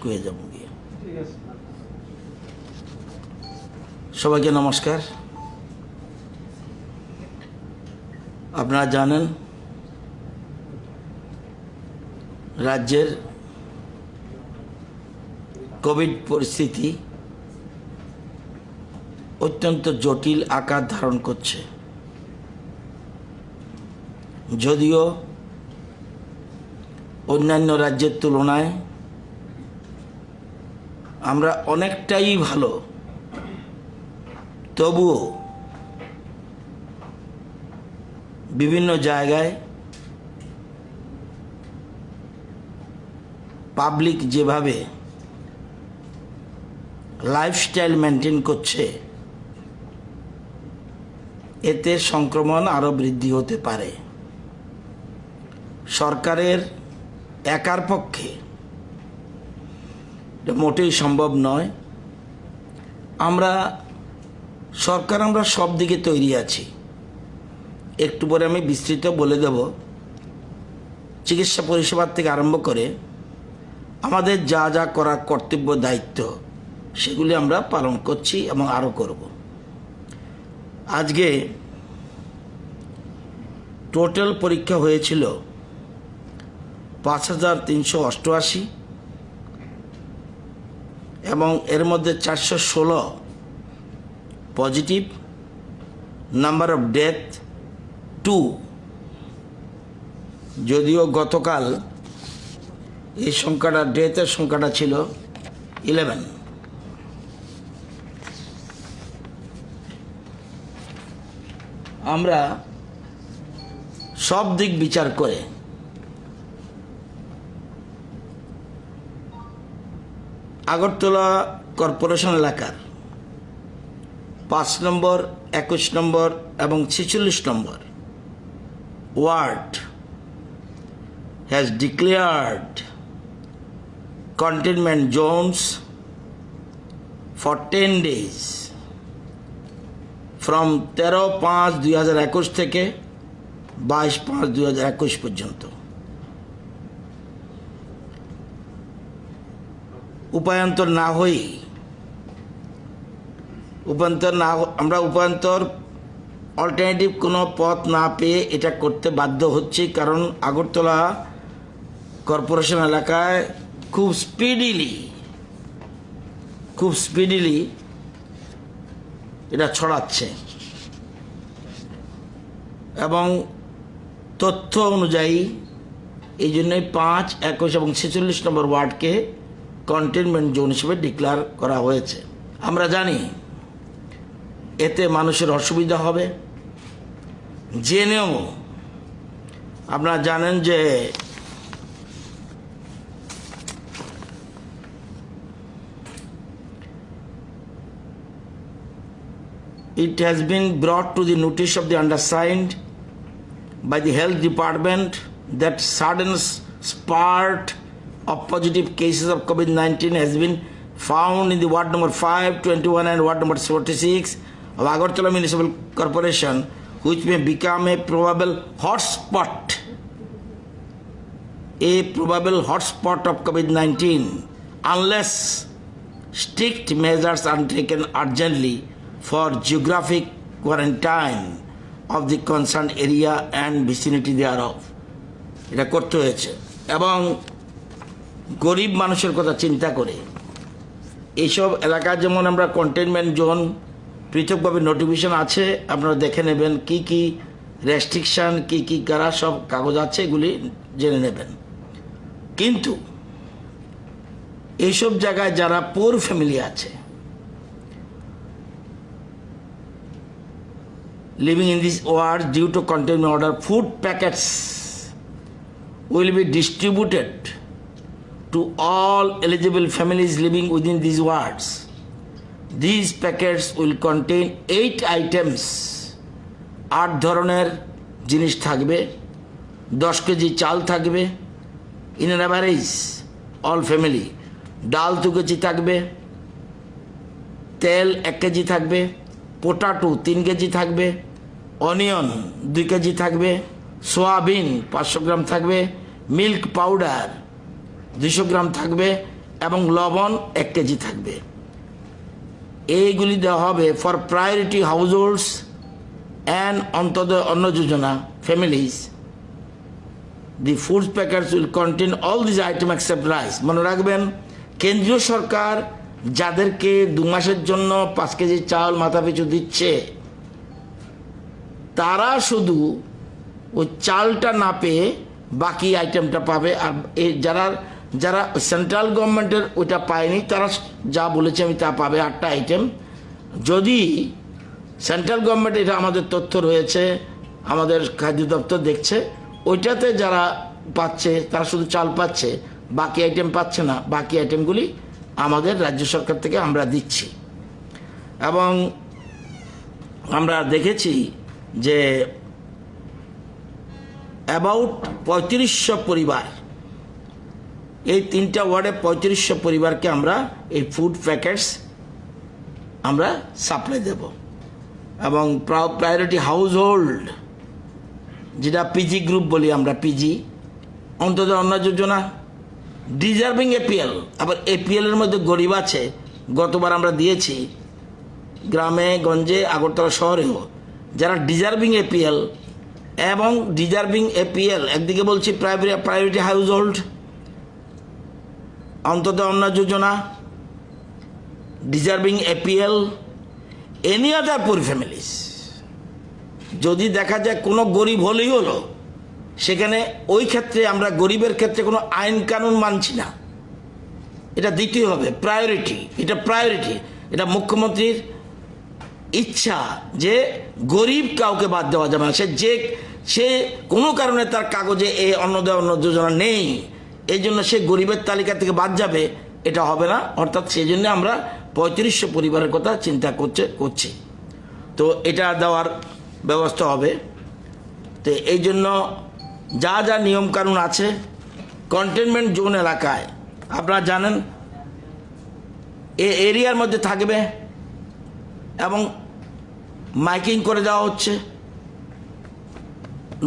শুকিয়ে যাব গিয়ে। সবাইকে নমস্কার। আপনারা জানেন রাজ্যের কোভিড পরিস্থিতি অত্যন্ত জটিল আকার ধারণ করছে। যদিও অন্যান্য রাজ্যের তুলনায় আমরা অনেকটাই ভালো, তবুও বিভিন্ন জায়গায় পাবলিক যেভাবে লাইফস্টাইল মেনটেন করছে, এতে সংক্রমণ আরও বৃদ্ধি হতে পারে। সরকারের একার পক্ষে এটা মোটেই সম্ভব নয়। আমরা সব দিকে তৈরি আছি। একটু পরে আমি বিস্তৃত বলে দেব। চিকিৎসা পরিষেবার থেকে আরম্ভ করে আমাদের যা যা করার কর্তব্য দায়িত্ব, সেগুলি আমরা পালন করছি এবং আরও করব। আজকে টোটাল পরীক্ষা হয়েছিল 5388 এবং এর মধ্যে 416 পজিটিভ। Number of death 2। যদিও গতকাল এই সংখ্যাটা, ডেথের সংখ্যাটা ছিল 11। আমরা সব দিক বিচার করে আগরতলা কর্পোরেশন এলাকার 5 নম্বর, 21 নম্বর এবং 46 নম্বর word has declared containment zones for 10 days from 13/5/2021 থেকে 22/5/2021 পর্যন্ত। উপায়ন্তর না হয়ে আমরা অল্টারনেটিভ কোনো পথ না পেয়ে এটা করতে বাধ্য হচ্ছি, কারণ আগরতলা কর্পোরেশন এলাকায় খুব স্পিডিলি এটা ছড়াচ্ছে এবং তথ্য অনুযায়ী এই জন্যই 5, 21 এবং 46 নম্বর ওয়ার্ডকে কন্টেনমেন্ট জোন হিসেবে ডিক্লেয়ার করা হয়েছে। আমরা জানি এতে মানুষের অসুবিধা হবে। জেনেও আপনারা জানেন যে it has been brought to the notice of the undersigned by the health department that sudden spurt of positive cases of COVID-19 has been found in the ward number 5, 21 and ward number 46 of Agartala Municipal Corporation, which may become a probable hotspot of COVID-19 unless strict measures are taken urgently for geographic quarantine of the concerned area and vicinity thereof. এটা করতে হয়েছে এবং গরিব মানুষের কথা চিন্তা করে এইসব এলাকা, যেমন আমরা কন্টেনমেন্ট জোন পৃথকভাবে নোটিফিকেশন আছে, আপনারা দেখে নেবেন কি কি রেস্ট্রিকশান, কি করা, সব কাগজ আছে, এগুলি জেনে নেবেন। কিন্তু এইসব জায়গায় যারা পুর ফ্যামিলি আছে, living in this ward due to containment order, food packets will be distributed to all eligible families living within these wards. These packets will contain 8 items. 8 ধরনের জিনিস থাকবে। 10 কেজি চাল থাকবে in an average all family। ডাল 2 KG থাকবে, তেল 1 KG থাকবে, পোটাটো 3 KG থাকবে, অনিয়ন 2 কেজি থাকবে, সয়াবিন 500 গ্রাম থাকবে, মিল্ক পাউডার 200 গ্রাম থাকবে এবং লবণ 1 কেজি থাকবে। এইগুলি দেওয়া হবে for priority households and Antyodaya Anna Yojana families. The food packets will contain all this item except rice. মনে রাখবেন, কেন্দ্রীয় সরকার যাদেরকে 2 মাসের জন্য 5 কেজি চাল মাথাপিছু দিচ্ছে, তারা শুধু ওই চালটা না পেয়ে বাকি আইটেমটা পাবে। আর যারা যারা সেন্ট্রাল গভর্নমেন্টের ওইটা পায়নি, তারা যা বলেছে আমি তা পাবে, 8টা আইটেম। যদি সেন্ট্রাল গভর্নমেন্ট, এটা আমাদের তথ্য রয়েছে, আমাদের খাদ্য দপ্তর দেখছে, ওইটাতে যারা পাচ্ছে তারা শুধু চাল পাচ্ছে, বাকি আইটেম পাচ্ছে না। বাকি আইটেমগুলি আমাদের রাজ্য সরকার থেকে আমরা দিচ্ছি। এবং আমরা দেখেছি যে অ্যাবাউট 3500 পরিবার, এই 3টা ওয়ার্ডে 3500 পরিবারকে আমরা এই ফুড প্যাকেটস আমরা সাপ্লাই দেব। এবং প্রায়োরিটি হাউস হোল্ড, যেটা পিজি গ্রুপ বলি আমরা, পিজি অন্তোদয় অন্ন যোজনা, ডিজার্ভিং এপিএল। আবার এপিএলের মধ্যে গরিব আছে, গতবার আমরা দিয়েছি গ্রামে গঞ্জে আগরতলা শহরেও, যারা ডিজার্ভিং এপিএল এবং ডিজার্ভিং এপিএল, একদিকে বলছি priority house hold, Antyodaya Anna যোজনা, ডিজার্ভিং এপিএল, এনি আদার পুর ফ্যামিলিজ। যদি দেখা যায় কোনো গরিব হলেই হলো, সেখানে ওই ক্ষেত্রে আমরা গরিবের ক্ষেত্রে কোনো আইন কানুন মানছি না, এটা দিতেই হবে, প্রায়োরিটি। এটা প্রায়োরিটি, এটা মুখ্যমন্ত্রীর ইচ্ছা যে গরিব কাউকে বাদ দেওয়া যাবে না। সে কোনো কারণে তার কাগজে এই অন্নদায় অন্ন যোজনা নেই, এই জন্য সে গরিবের তালিকা থেকে বাদ যাবে, এটা হবে না। অর্থাৎ সেই জন্য আমরা 3500 পরিবারের কথা চিন্তা করছি। তো এটা দেওয়ার ব্যবস্থা হবে। তো এই জন্য যা যা নিয়মকানুন আছে, কন্টেনমেন্ট জোন এলাকায় আপনারা জানেন এই এরিয়ার মধ্যে থাকবে এবং মাইকিং করে দেওয়া হচ্ছে,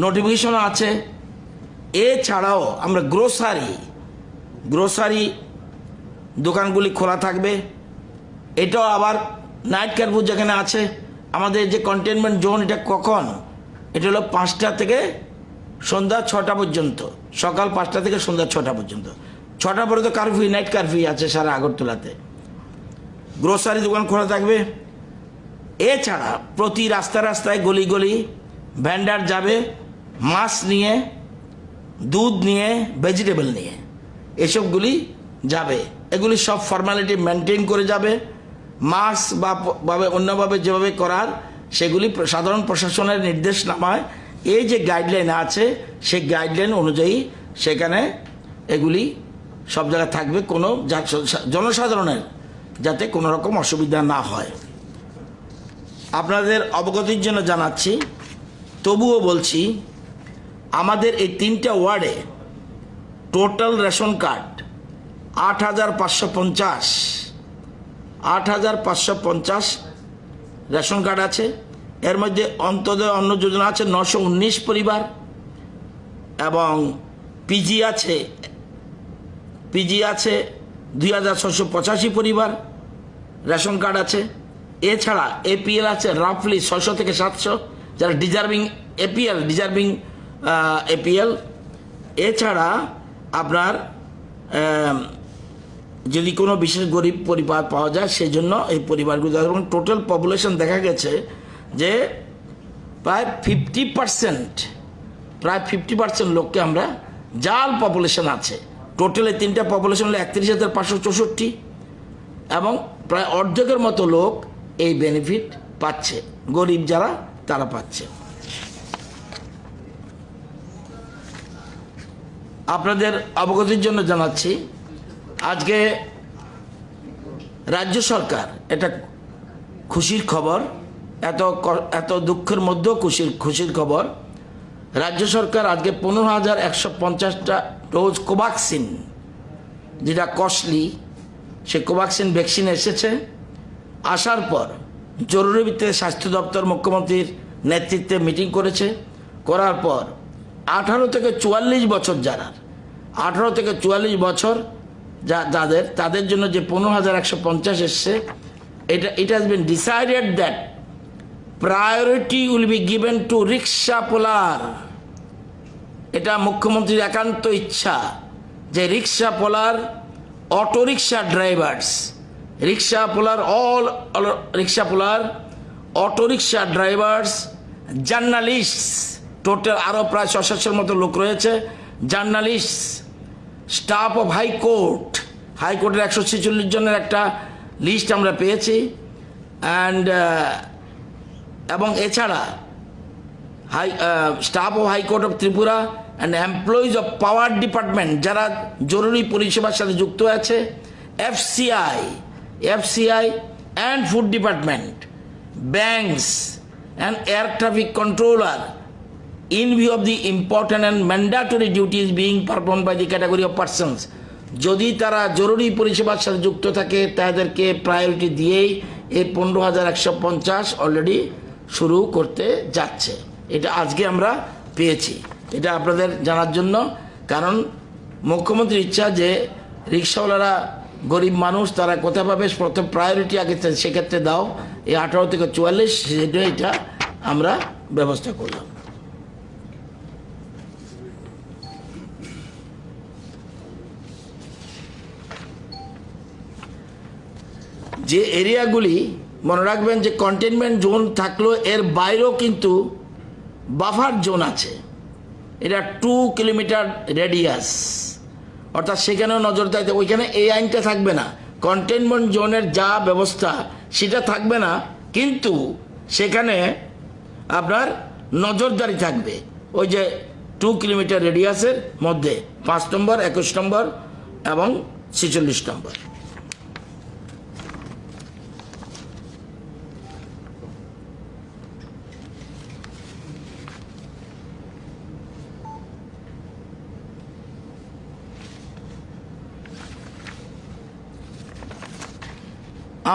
নোটিফিকেশন আছে। এছাড়াও আমরা গ্রোসারি দোকানগুলি খোলা থাকবে। এটাও আবার নাইট কারফিউ যেখানে আছে, আমাদের যে কন্টেনমেন্ট জোন, এটা কখন? এটা হলো 5টা থেকে সন্ধ্যা 6টা পর্যন্ত, সকাল 5টা থেকে সন্ধ্যা 6টা পর্যন্ত। 6টা পরে তো কারফিউ, নাইট কারফিউ আছে সারা আগরতলাতে। গ্রোসারি দোকান খোলা থাকবে। এছাড়া প্রতি রাস্তায় গলি গলি ভ্যান্ডার যাবে, মাছ নিয়ে, দুধ নিয়ে, ভেজিটেবল নিয়ে, এসবগুলি যাবে। এগুলি সব ফর্মালিটি মেনটেন করে যাবে। মাছ বা অন্যভাবে যেভাবে করার, সেগুলি সাধারণ প্রশাসনের নির্দেশনামায় এই যে গাইডলাইন আছে, সেই গাইডলাইন অনুযায়ী সেখানে এগুলি সব জায়গায় থাকবে, কোনো জনসাধারণের যাতে কোনো রকম অসুবিধা না হয়। আপনাদের অবগতির জন্য জানাচ্ছি, তবুও বলছি, আমাদের এই 3টা ওয়ার্ডে total ration card 8,550 ration card আছে। এর মধ্যে অন্তোদয় অন্ন যোজনা আছে 919 পরিবার, এবং পিজি আছে 2,685 পরিবার রেশন কার্ড আছে। এছাড়া এপিএল আছে রাফলি 600 থেকে 700, যারা ডিজার্ভিং এপিএল। এছাড়া আপনার যদি কোনো বিশেষ গরিব পরিবার পাওয়া যায়, সেই জন্য এই পরিবারগুলো, টোটাল পপুলেশন দেখা গেছে যে প্রায় 50% লোককে আমরা জাল পপুলেশন আছে। টোটাল এই 3টা পপুলেশন হলো 31,564, এবং প্রায় অর্ধেকের মতো লোক এই বেনিফিট পাচ্ছে, গরিব যারা তারা পাচ্ছে। আপনাদের অবগতির জন্য জানাচ্ছি, আজকে রাজ্য সরকার, এটা খুশির খবর, এত দুঃখের মধ্যেও খুশির খবর, রাজ্য সরকার আজকে 15,150টা ডোজ কোভ্যাক্সিন, যেটা কস্টলি, সে কোভ্যাক্সিন ভ্যাকসিন এসেছে। আসার পর জরুরি ভিত্তিতে স্বাস্থ্য দপ্তর মুখ্যমন্ত্রীর নেতৃত্বে মিটিং করার পর 18 থেকে 44 বছর, যারা 18 থেকে 44 বছর যাদের তাদের জন্য যে 15,150 এসছে, it has been decided that priority will be given to rickshaw puller. এটা মুখ্যমন্ত্রীর একান্ত ইচ্ছা যে rickshaw puller, auto rickshaw drivers, rickshaw puller, rickshaw puller, auto rickshaw drivers, journalist, total আরও প্রায় 600-700 মতো লোক রয়েছে, জার্নালিস্ট, স্টাফ অফ হাইকোর্ট, হাইকোর্টের 146 জনের একটা লিস্ট আমরা পেয়েছি, এবং এছাড়া staff of high court of Tripura and employees of power department, যারা জরুরি পরিষেবার সাথে যুক্ত আছে, FCI and food department, banks and air traffic controller, in view of the important and mandatory duties being performed by the category of persons. যদি তারা জরুরি পরিষেবার সাথে যুক্ত থাকে তাদেরকে প্রায়োরিটি দিয়েই এই 15,150 অলরেডি শুরু করতে যাচ্ছে। এটা আজকে আমরা পেয়েছি, এটা আপনাদের জানার জন্য। কারণ মুখ্যমন্ত্রীর ইচ্ছা যে রিক্সাওয়ালারা গরিব মানুষ, তারা কোথায় পাবে, প্রথম প্রায়োরিটি আগে সেক্ষেত্রে দাও। এই 18 থেকে 44 সেটা এটা আমরা ব্যবস্থা করলাম। যে এরিয়াগুলি মনে রাখবেন যে কন্টেনমেন্ট জোন থাকলেও এর বাইরেও কিন্তু বাফার জোন আছে, এটা 2 কিলোমিটার রেডিয়াস, অর্থাৎ সেখানেও নজরদারি, ওইখানে এই আইনটা থাকবে না, কন্টেনমেন্ট জোনের যা ব্যবস্থা সেটা থাকবে না, কিন্তু সেখানে আপনার নজরদারি থাকবে ওই যে 2 কিলোমিটার রেডিয়াসের মধ্যে 5 নম্বর, 21 নম্বর এবং 46 নম্বর।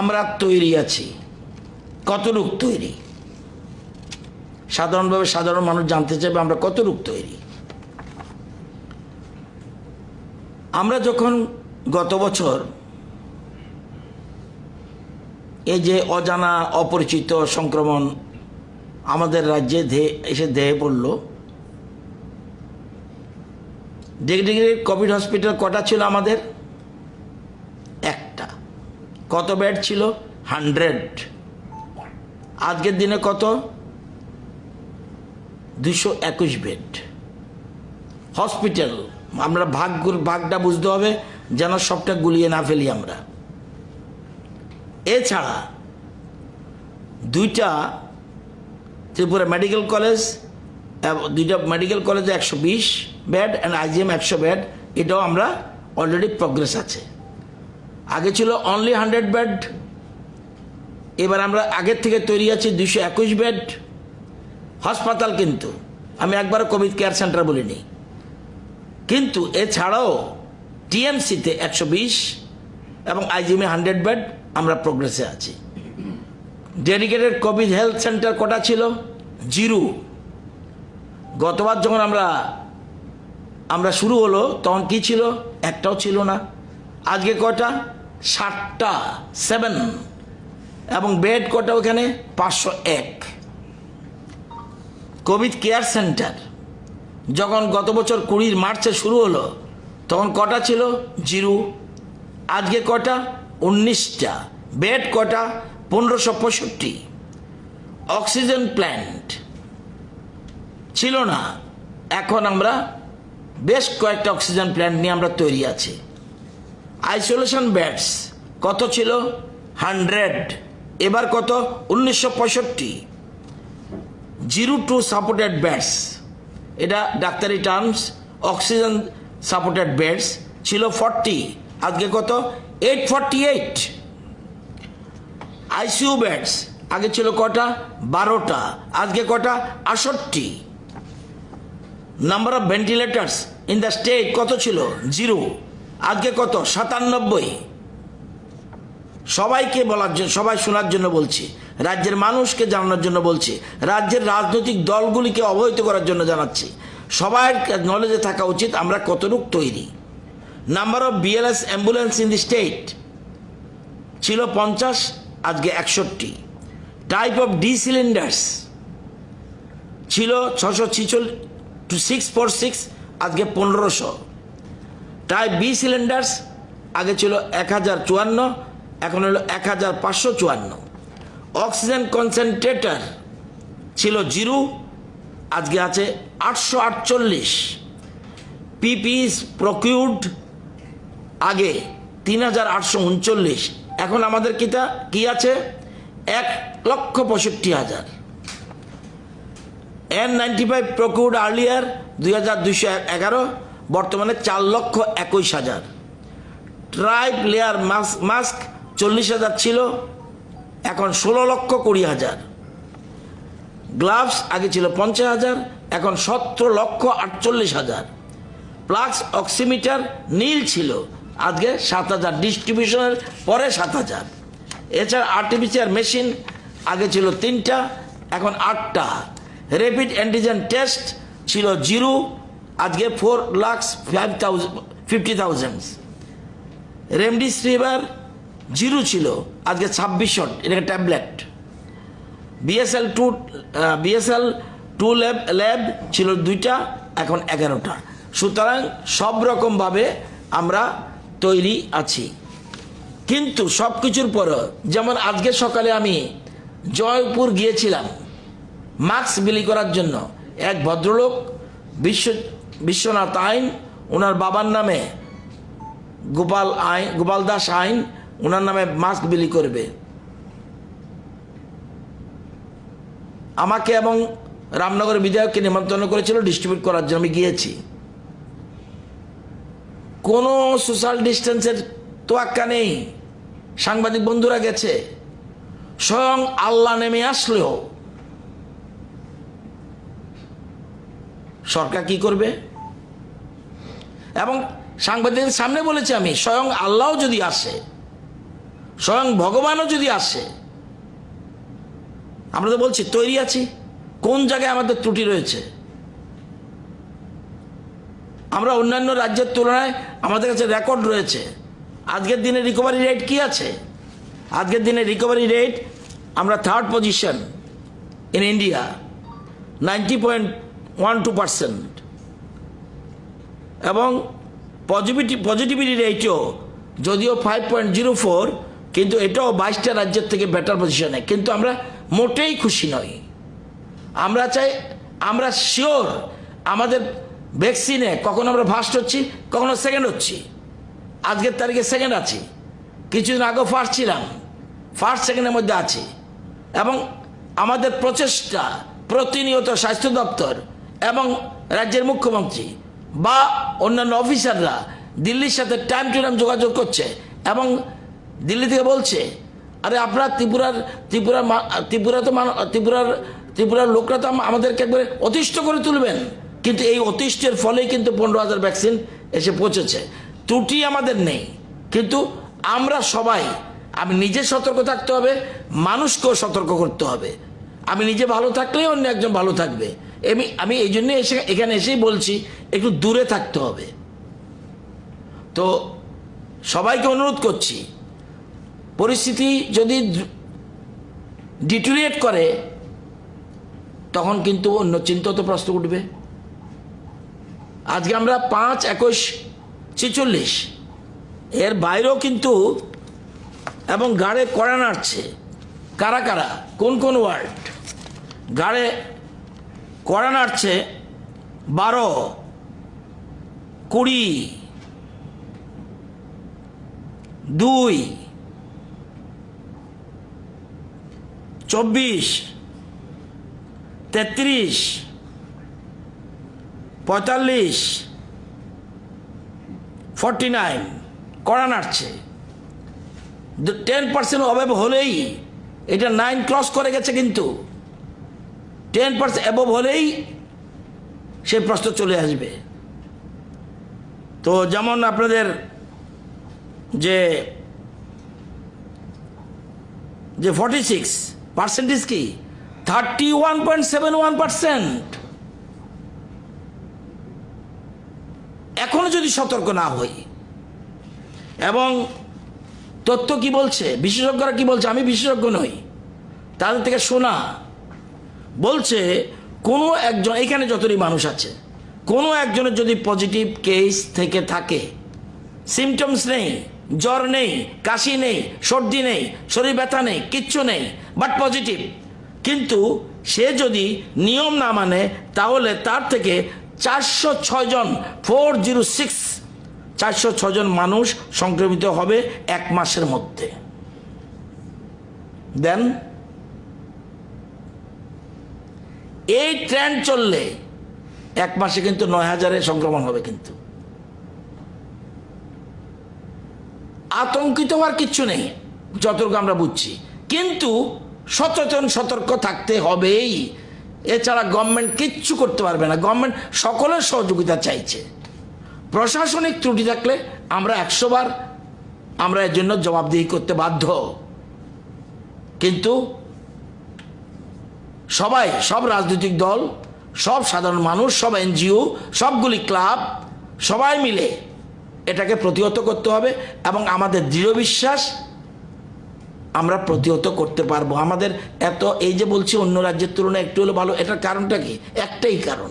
আমরা তৈরি আছি, কতটুক তৈরি, সাধারণভাবে সাধারণ মানুষ জানতে চাইবে আমরা কতটুক তৈরি। আমরা যখন গত বছর এই যে অজানা অপরিচিত সংক্রমণ আমাদের রাজ্যে এসে ধেয়ে পড়ল, ডিগ্রি কোভিড হসপিটাল কটা ছিল আমাদের? একটা। কত বেড ছিল? 100। আজকের দিনে কত? 221 বেড। হসপিটাল আমরা ভাগটা বুঝতে হবে যেন সবটা গুলিয়ে না ফেলি আমরা। এছাড়া 2টা ত্রিপুরা মেডিকেল কলেজ, 2টা মেডিকেল কলেজে 120 বেড অ্যান্ড আইজিএম 100 বেড, এটাও আমরা অলরেডি প্রগ্রেস আছে। আগে ছিল অনলি 100 বেড, এবার আমরা আগের থেকে তৈরি আছি 221 বেড। হাসপাতাল কিন্তু আমি একবারও কোভিড কেয়ার সেন্টার বলিনি, কিন্তু এছাড়াও টিএমসিতে 120 এবং আইজিএমে 100 বেড আমরা প্রোগ্রেসে আছি। ডেডিকেটেড কোভিড হেলথ সেন্টার কটা ছিল? 0। গতবার যখন আমরা শুরু হলো তখন কি ছিল? একটাও ছিল না। আজকে কটা? 7টা, 7। এবং বেড কটা ওখানে? 501। কোভিড কেয়ার সেন্টার যখন গত বছর 20 মার্চে শুরু হলো তখন কটা ছিল? 0। আজকে কটা? 19টা। বেড কটা? 1565। অক্সিজেন প্ল্যান্ট ছিল না, এখন আমরা বেশ কয়েকটা অক্সিজেন প্ল্যান্ট নিয়ে আমরা তৈরি আছি। আইসোলেশন বেডস কত ছিল? 100, এবার কত? 1965। 02 সাপোর্টেড বেডস, এটা ডাক্তারি টার্মস। অক্সিজেন সাপোর্টেড বেডস ছিল 40, আজকে কত? 848। আইসিইউ বেডস আগে ছিল কটা? 12টা, আজকে কটা? 68। Number of ventilators in the state কত ছিল? 0, আজকে কত? 97। সবাইকে বলার জন্য, সবাই শোনার জন্য বলছি, রাজ্যের মানুষকে জানানোর জন্য বলছি, রাজ্যের রাজনৈতিক দলগুলিকে অবহিত করার জন্য জানাচ্ছি, সবার নলেজে থাকা উচিত আমরা কতটুকু তৈরি। Number of BLS ambulance in the state ছিল 50, আজকে 61। টাইপ অফ ডি সিলিন্ডার্স ছিল 646, আজকে 1500। টাইপ বি সিলিন্ডার্স আগে ছিল 1054, এখন হলো 1554। অক্সিজেন কনসেন্ট্রেটর ছিল 0, আজকে আছে 848। পিপিইস প্রকিউরড আগে 3839, এখন আমাদের কি আছে 1,65,000। N95 প্রকিউরড আর্লিয়ার 2211, বর্তমানে 4,21,000। ট্রাইপ লেয়ার মাস্ক 40,000 ছিল, এখন 16,20,000। গ্লাভস আগে ছিল 50,000, এখন 17,48,000। প্লাক্স অক্সিমিটার নীল ছিল, আজকে 7,000, ডিস্ট্রিবিউশনের পরে 7,000। এছাড়া আর্টিফিশিয়াল মেশিন আগে ছিল 3টা, এখন 8টা। র্যাপিড অ্যান্টিজেন টেস্ট ছিল 0, আজকে 4,50,000। রেমডিসিভির 0 ছিল, আজকে 2600, এটা ট্যাবলেট। BSL-2 ল্যাব ছিল 2টা, এখন 11টা। সুতরাং সব রকমভাবে আমরা তৈরি আছি, কিন্তু সব কিছুর পরও, যেমন আজকে সকালে আমি জয়পুর গিয়েছিলাম মাস্ক বিলি করার জন্য। এক ভদ্রলোক বিশ্বনাথ আইন, ওনার বাবার নামে গোপাল দাস আইন, ওনার নামে মাস্ক বিলি করবে। আমাকে এবং রামনগরের বিধায়ককে নিমন্ত্রণ করেছিল ডিস্ট্রিবিউট করার জন্য, আমি গিয়েছি। কোনো সোশ্যাল ডিস্টেন্সের তোয়াক্কা নেই। সাংবাদিক বন্ধুরা গেছে, স্বয়ং আল্লাহ নেমে আসলেও সরকার কি করবে? এবং সাংবাদিকদের সামনে বলেছি আমি, স্বয়ং আল্লাহও যদি আসে, স্বয়ং ভগবানও যদি আসে, আমরা তো বলছি তৈরি আছি। কোন জায়গায় আমাদের ত্রুটি রয়েছে? আমরা অন্যান্য রাজ্যের তুলনায় আমাদের কাছে রেকর্ড রয়েছে। আজকের দিনে রিকভারি রেট কি আছে? আজকের দিনে রিকভারি রেট আমরা 3rd পজিশন ইন ইন্ডিয়া, 90.12%। এবং পজিটিভিটি রেটও যদিও 5.04, কিন্তু এটাও 22টা রাজ্যের থেকে বেটার পজিশনে, কিন্তু আমরা মোটেই খুশি নই। আমরা চাই, আমরা শিওর আমাদের ভ্যাকসিনে কখনো আমরা ফার্স্ট হচ্ছি, কখনো সেকেন্ড হচ্ছি। আজকের তারিখে সেকেন্ড আছি, কিছুদিন আগেও ফার্স্ট ছিলাম, ফার্স্ট সেকেন্ডের মধ্যে আছি। এবং আমাদের প্রচেষ্টা প্রতিনিয়ত স্বাস্থ্য দপ্তর এবং রাজ্যের মুখ্যমন্ত্রী বা অন্যান্য অফিসাররা দিল্লির সাথে টাইম টু টাইম যোগাযোগ করছে, এবং দিল্লি থেকে বলছে, আরে আপনারা ত্রিপুরার লোকরা তো আমাদেরকে একবারে অতিষ্ঠ করে তুলবেন। কিন্তু এই অতিষ্ঠের ফলেই কিন্তু 15,000 ভ্যাকসিন এসে পৌঁছেছে। ত্রুটি আমাদের নেই, কিন্তু আমরা সবাই, আমি নিজে সতর্ক থাকতে হবে, মানুষকেও সতর্ক করতে হবে। আমি নিজে ভালো থাকলেই অন্য একজন ভালো থাকবে। আমি এই জন্যে এখানে এসেই বলছি, একটু দূরে থাকতে হবে। তো সবাইকে অনুরোধ করছি, পরিস্থিতি যদি ডিটোরিয়েট করে, তখন কিন্তু অন্য চিন্তা তো প্রশ্ন উঠবে। আজকে আমরা 5-21-46 এর বাইরেও কিন্তু, এবং গাড়ে কড়া নাড়ছে। কারা কারা, কোন কোন ওয়ার্ড গাড়ে কড়া নাড়ছে? 12, 20, 2, 24, 33, 45, 49 কড়া নাড়ছে। 10% অভাব হলেই, এটা 9 ক্রস করে গেছে, কিন্তু 10% অ্যাবভ হলেই সে প্রশ্ন চলে আসবে। তো যেমন আপনাদের যে 46% কি 31.71%। এখনো যদি সতর্ক না হই, এবং তথ্য কি বলছে, বিশেষজ্ঞরা কি বলছে, আমি বিশেষজ্ঞ নই, তাদের থেকে শোনা বলছে কোনো একজন, এখানে যতই মানুষ আছে, কোনো একজনের যদি পজিটিভ কেস থেকে থাকে, সিমটমস নেই, জ্বর নেই, কাশি নেই, সর্দি নেই, শরীর ব্যথা নেই, কিচ্ছু নেই, বাট পজিটিভ, কিন্তু সে যদি নিয়ম না মানে, তাহলে তার থেকে 406 জন 406 জন মানুষ সংক্রমিত হবে 1 মাসের মধ্যে। দেন এই ট্রেন্ড চললে 1 মাসে কিন্তু 9000-এ সংক্রমণ হবে। কিন্তু আতঙ্কিত হওয়ার কিচ্ছু নেই যতটুকু আমরা বুঝছি, কিন্তু সচেতন সতর্ক থাকতে হবেই, এছাড়া গভর্নমেন্ট কিচ্ছু করতে পারবে না। গভর্নমেন্ট সকলের সহযোগিতা চাইছে। প্রশাসনিক ত্রুটি থাকলে আমরা 100 বার আমরা এর জন্য জবাবদিহি করতে বাধ্য, কিন্তু সবাই, সব রাজনৈতিক দল, সব সাধারণ মানুষ, সব এনজিও, সবগুলি ক্লাব, সবাই মিলে এটাকে প্রতিহত করতে হবে এবং আমাদের দৃঢ় বিশ্বাস আমরা প্রতিহত করতে পারবো। আমাদের এত, এই যে বলছি অন্য রাজ্যের তুলনায় একটু হলে ভালো, এটার কারণটা কি? একটাই কারণ,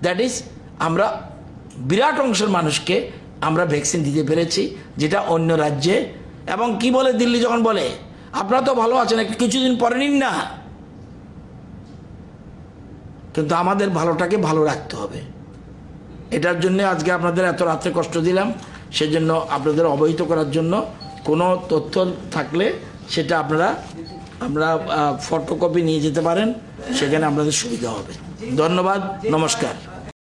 দ্যাট ইজ আমরা বিরাট অংশের মানুষকে আমরা ভ্যাকসিন দিতে পেরেছি, যেটা অন্য রাজ্যে, এবং কি বলে দিল্লি যখন বলে আপনারা তো ভালো আছেন, একটু কিছুদিন পরে নিন না, কিন্তু আমাদের ভালোটাকে ভালো রাখতে হবে। এটার জন্য আজকে আপনাদের এত রাত্রে কষ্ট দিলাম, সেজন্য আপনাদের অবহিত করার জন্য। কোনো তথ্য থাকলে সেটা আমরা ফটোকপি নিয়ে যেতে পারেন, সেখানে আপনাদের সুবিধা হবে। ধন্যবাদ, নমস্কার।